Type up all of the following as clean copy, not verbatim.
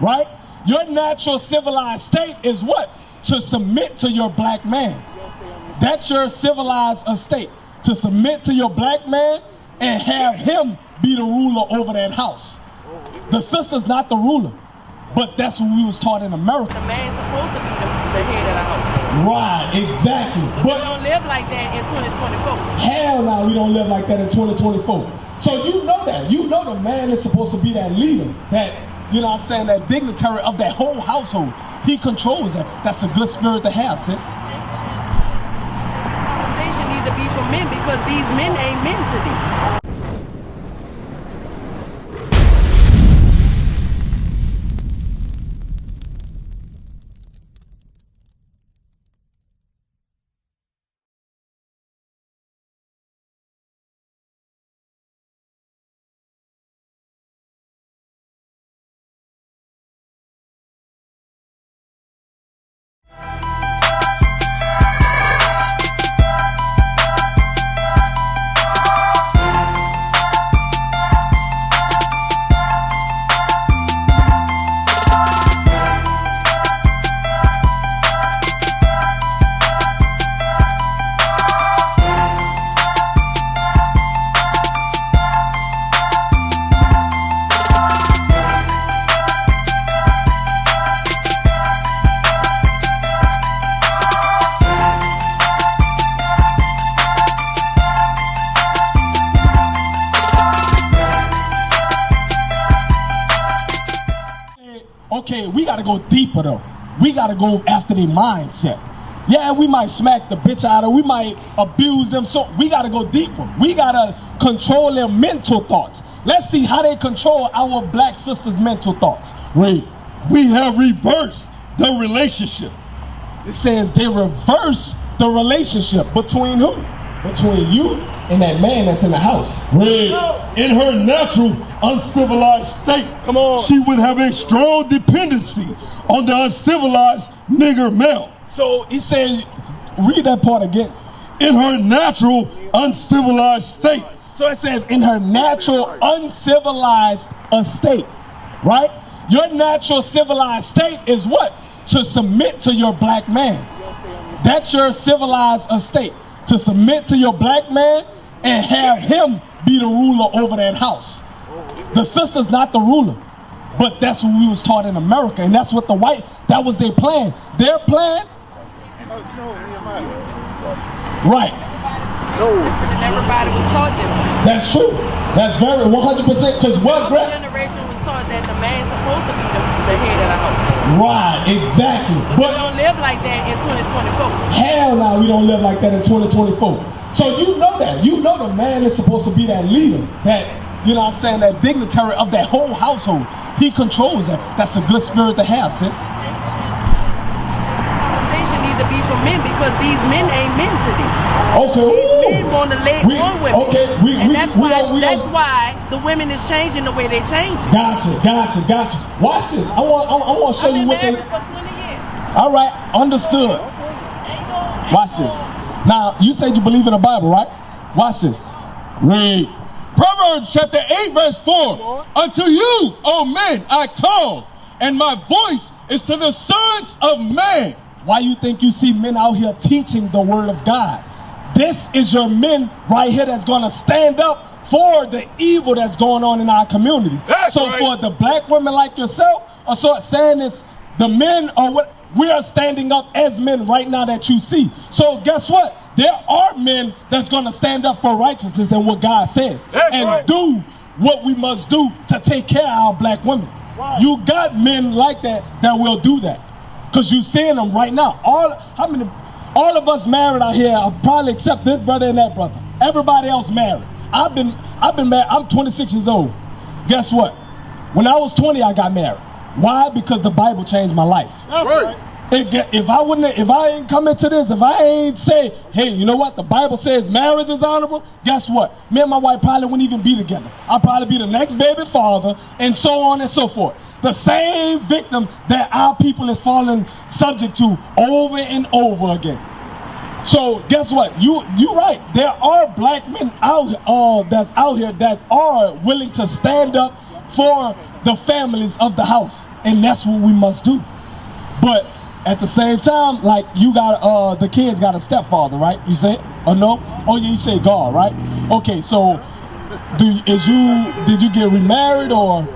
right? Your natural civilized state is what? To submit to your black man. That's your civilized estate. To submit to your black man and have him be the ruler over that house. The sister's not the ruler, but that's what we was taught in America. The man's supposed to be the head of the house. Right, exactly. But we don't live like that in 2024. Hell no, we don't live like that in 2024. So you know that. You know the man is supposed to be that leader, that, you know what I'm saying, that dignitary of that whole household. He controls that. That's a good spirit to have, sis. Conversation needs to be for men because these men ain't men today. Okay, we gotta go deeper though. We gotta go after their mindset. Yeah, we might smack the bitch out of, we might abuse them, so we gotta go deeper. We gotta control their mental thoughts. Let's see how they control our black sisters' mental thoughts. Wait, we have reversed the relationship. It says they reverse the relationship between who? Between you and that man that's in the house. Wait, in her natural uncivilized state, Come on. she would have a strong dependency on the uncivilized nigger male. So he said, read that part again. In her natural uncivilized state. So it says in her natural uncivilized estate, right? Your natural civilized state is what? To submit to your black man. That's your civilized estate. To submit to your black man and have him be the ruler over that house. The sister's not the ruler, but that's what we was taught in America, and that's what that was their plan. Their plan, right. And everybody was taught them. That's true. That's very 100%. Because what generation was taught that the man's supposed to be the head of the house. Right, exactly. But we don't live like that in 2024. Hell no, we don't live like that in 2024. So you know that. You know the man is supposed to be that leader, that, you know what I'm saying, that dignitary of that whole household. He controls that. That's a good spirit to have, sis. Conversation needs to be for men because these men ain't men today. Okay. These men want to lay on women. Okay. That's why the women is changing the way they change. Gotcha. Watch this. I want to show you what they. For 20 years. All right, understood. Watch this. Now, you said you believe in the Bible, right? Watch this. Read. Proverbs chapter 8 verse 4. Unto you, O men, I call, and my voice is to the sons of man. Why you think you see men out here teaching the word of God? This is your men right here that's going to stand up for the evil that's going on in our community. So right. For the black women like yourself, or so saying this, the men are what we are standing up as men right now that you see. So guess what? There are men that's going to stand up for righteousness and what God says, and do what we must do to take care of our black women. Right. You got men like that will do that, because you seeing them right now. All of us married out here, probably except this brother and that brother. Everybody else married. I've been married. I'm 26 years old. Guess what? When I was 20, I got married. Why? Because the Bible changed my life. Right. If I ain't come into this, if I ain't say, hey, you know what? The Bible says marriage is honorable. Guess what? Me and my wife probably wouldn't even be together. I'd probably be the next baby father, and so on and so forth. The same victim that our people is falling subject to over and over again. So guess what? You're right. There are black men that's out here that are willing to stand up for the families of the house. and that's what we must do. But at the same time, like, you got the kids got a stepfather, right? You say, or no? Oh yeah, you say God, right? Okay, so did you get remarried, or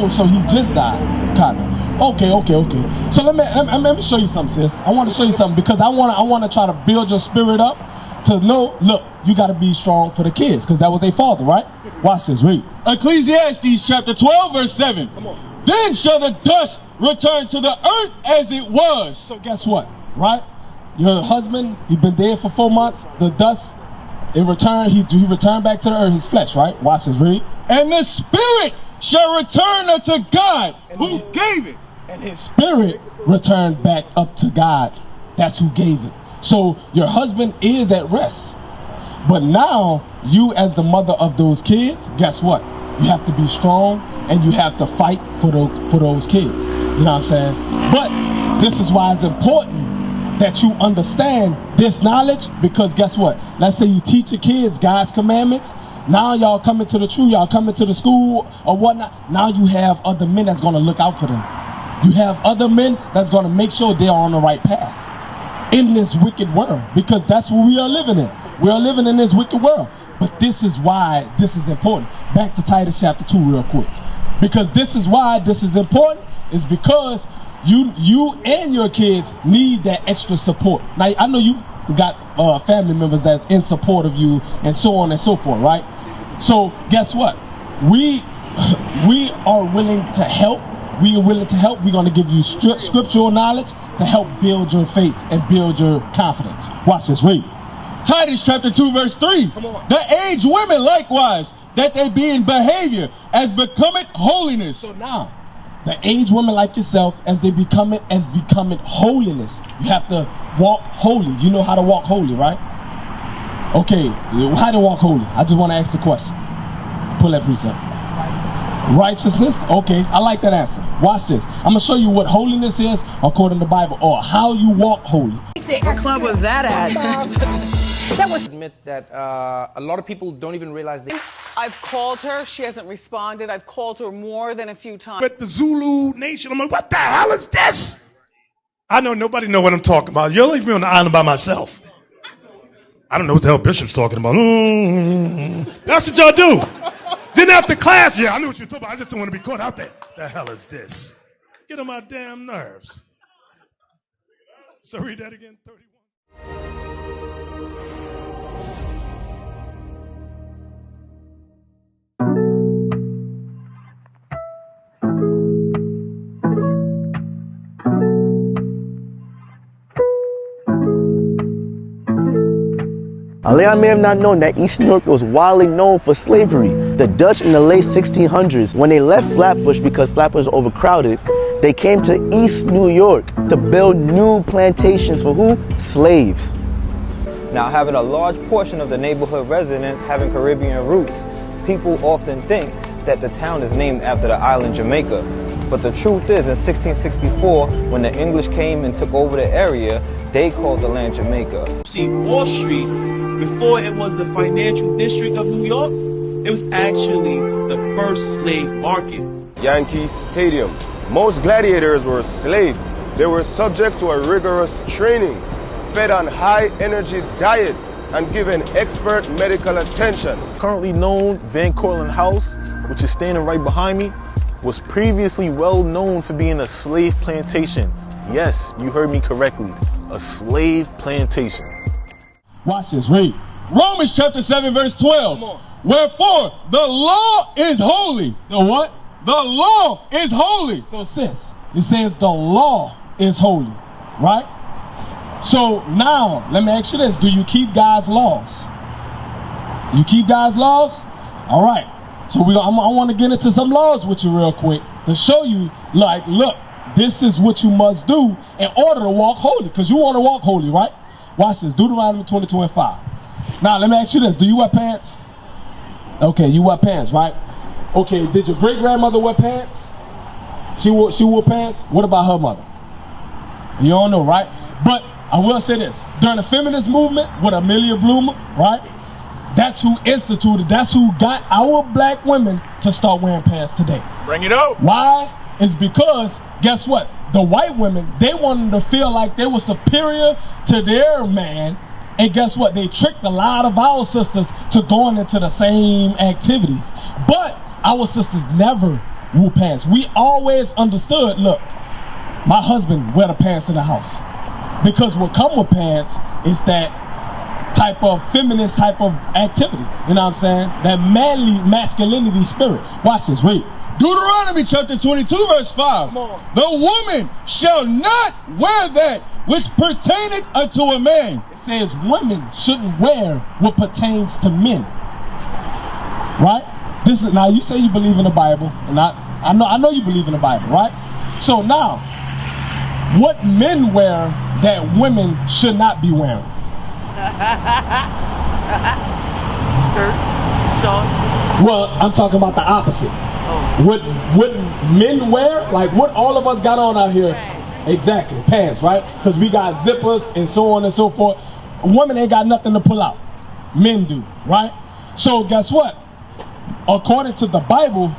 so he just died, kind of. Okay. So let me show you something, sis. I want to show you something, because I want to try to build your spirit up to know. Look, you got to be strong for the kids, because that was their father, right? Watch this. Read. Ecclesiastes chapter 12, verse 7. Come on. Then shall the dust return to the earth as it was. So guess what, right? Your husband, he's been dead for 4 months. The dust, it returned. He returned back to the earth, his flesh, right? Watch this. Read. And the spirit shall return unto God, who gave it. And his spirit returned back up to God. That's who gave it. So your husband is at rest. But now, you as the mother of those kids, guess what? You have to be strong, and you have to fight for those kids. You know what I'm saying? But this is why it's important that you understand this knowledge, because guess what? Let's say you teach your kids God's commandments. Now y'all coming to the truth, y'all coming to the school or whatnot. Now you have other men that's going to look out for them. You have other men that's going to make sure they're on the right path in this wicked world, because that's what we are living in. We are living in this wicked world. But this is why this is important. Back to Titus chapter 2 real quick. Because this is why this is important, is because you and your kids need that extra support. Now, I know you got family members that's in support of you and so on and so forth, right? So guess what? We are willing to help. We are willing to help. We're going to give you scriptural knowledge to help build your faith and build your confidence. Watch this. Read. Titus chapter 2 verse 3. The aged women likewise, that they be in behavior as becometh holiness. So now, the aged women like yourself, as they becoming holiness, you have to walk holy. You know how to walk holy, right? Okay, how to walk holy? I just want to ask the question. Pull that precept. Righteousness? Okay, I like that answer. Watch this. I'm going to show you what holiness is according to the Bible, or how you walk holy. What club was that at? Admit that a lot of people don't even realize they... I've called her. She hasn't responded. I've called her more than a few times. But the Zulu Nation, I'm like, what the hell is this? I know nobody know what I'm talking about. You'll leave me on the island by myself. I don't know what the hell Bishop's talking about. That's what y'all do. Then after class, yeah, I knew what you were talking about. I just didn't want to be caught out there. The hell is this? Get on my damn nerves. So read that again, 31. Alea may have not known that East New York was widely known for slavery. The Dutch in the late 1600s, when they left Flatbush because Flatbush was overcrowded, they came to East New York to build new plantations for who? Slaves. Now, having a large portion of the neighborhood residents having Caribbean roots, people often think that the town is named after the island Jamaica. But the truth is, in 1664, when the English came and took over the area, they called the land Jamaica. See, Wall Street, before it was the financial district of New York, it was actually the first slave market. Yankee Stadium. Most gladiators were slaves. They were subject to a rigorous training, fed on high-energy diet, and given expert medical attention. Currently known Van Cortlandt House, which is standing right behind me, was previously well known for being a slave plantation. Yes, you heard me correctly. A slave plantation. Watch this, read. Romans chapter 7 verse 12. Wherefore the law is holy. The what? The law is holy. So sis, it says the law is holy, right? So now, let me ask you this. Do you keep God's laws? You keep God's laws? All right. So I want to get into some laws with you real quick to show you, like, look, this is what you must do in order to walk holy, because you want to walk holy, right? Watch this. Deuteronomy 22:5. Now, let me ask you this. Do you wear pants? Okay, you wear pants, right? Okay, did your great-grandmother wear pants? She wore pants? What about her mother? You don't know, right? But I will say this. During the feminist movement with Amelia Bloomer, right? That's who instituted, that's who got our black women to start wearing pants today. Bring it up. Why? It's because, guess what? The white women, they wanted to feel like they were superior to their man. And guess what? They tricked a lot of our sisters to going into the same activities. But our sisters never wore pants. We always understood, look, my husband wear the pants in the house. Because what come with pants is that type of feminist type of activity. You know what I'm saying? That manly masculinity spirit. Watch this, read. Deuteronomy chapter 22 verse 5. The woman shall not wear that which pertaineth unto a man. It says women shouldn't wear what pertains to men. Right? This is, now you say you believe in the Bible, and I know you believe in the Bible, right? So now, what men wear that women should not be wearing? Skirts, shorts. Well, I'm talking about the opposite. What men wear, like what all of us got on out here, exactly, pants, right? Because we got zippers and so on and so forth. Women ain't got nothing to pull out. Men do, right? So guess what? According to the Bible,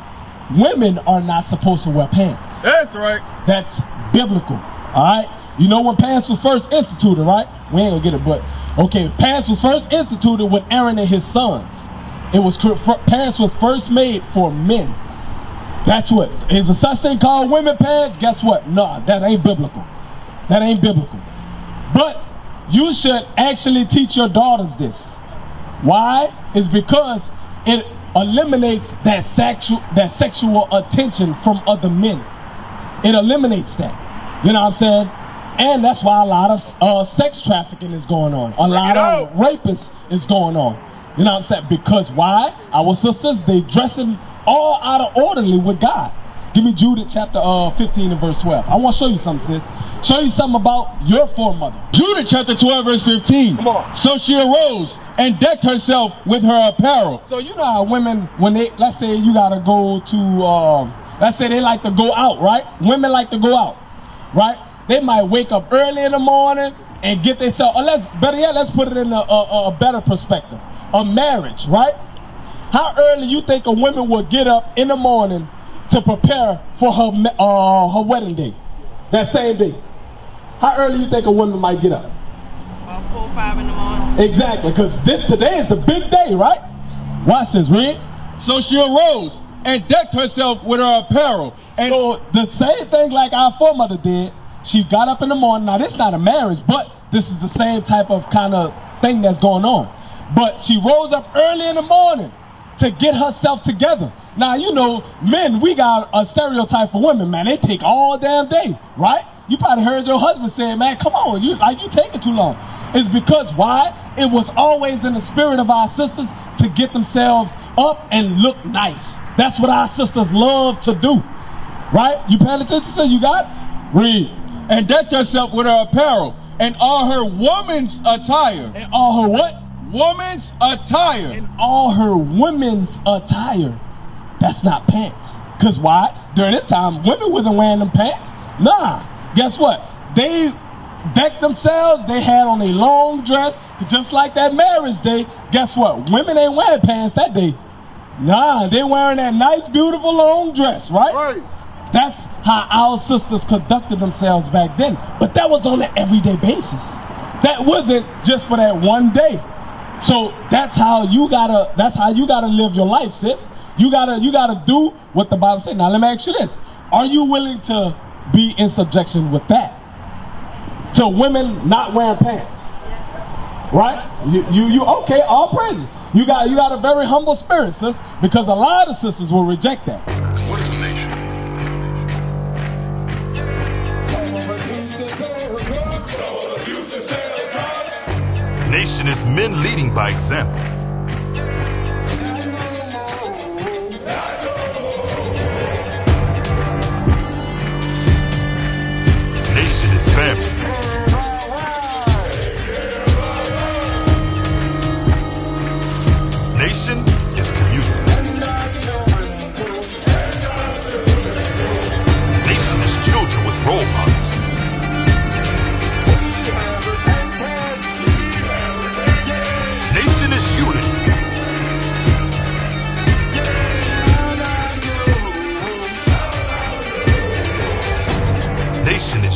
women are not supposed to wear pants. That's right. That's biblical, all right? You know when pants was first instituted, right? We ain't gonna get it, but okay, pants was first instituted with Aaron and his sons. It was pants was first made for men. That's what is a such thing called women pants. Guess what? No, that ain't biblical. That ain't biblical. But you should actually teach your daughters this. Why? It's because it eliminates that sexual attention from other men. It eliminates that. You know what I'm saying? And that's why a lot of sex trafficking is going on. A lot of rapists is going on. You know what I'm saying? Because why? Our sisters, they dressing all out of orderly with God. Give me Jude chapter 15 and verse 12. I want to show you something, sis. Show you something about your foremother. Jude chapter 12 verse 15. Come on. So she arose and decked herself with her apparel. So you know how women, when they, let's say you gotta go to, let's say they like to go out, right? Women like to go out, right? They might wake up early in the morning and get themselves, or let's put it in a better perspective. A marriage, right? How early you think a woman will get up in the morning to prepare for her wedding day? That same day. How early you think a woman might get up? About 4 or 5 in the morning. Exactly, because today is the big day, right? Watch this, read. So she arose and decked herself with her apparel. And so the same thing like our foremother did. She got up in the morning. Now this is not a marriage, but this is the same type of kind of thing that's going on. But she rose up early in the morning to get herself together. Now, you know, men, we got a stereotype for women, man. They take all damn day, right? You probably heard your husband say, man, come on, you taking too long. It's because why? It was always in the spirit of our sisters to get themselves up and look nice. That's what our sisters love to do, right? You paying attention, so you got it? Read. And decked herself with her apparel and all her woman's attire. And all her what? Woman's attire. And all her women's attire. That's not pants. Because why? During this time, women wasn't wearing them pants. Nah. Guess what? They decked themselves. They had on a long dress. Just like that marriage day. Guess what? Women ain't wearing pants that day. Nah. They wearing that nice, beautiful long dress, right? Right. That's how our sisters conducted themselves back then. But that was on an everyday basis. That wasn't just for that one day. So that's how you gotta live your life, sis. You gotta do what the Bible says. Now let me ask you this. Are you willing to be in subjection with that? To women not wearing pants? Right? You okay, all praises. You got a very humble spirit, sis, because a lot of sisters will reject that. What is a nation? Nation is men leading by example. Nation is family. Nation is community. Nation is children with role models. Nation is unity. nation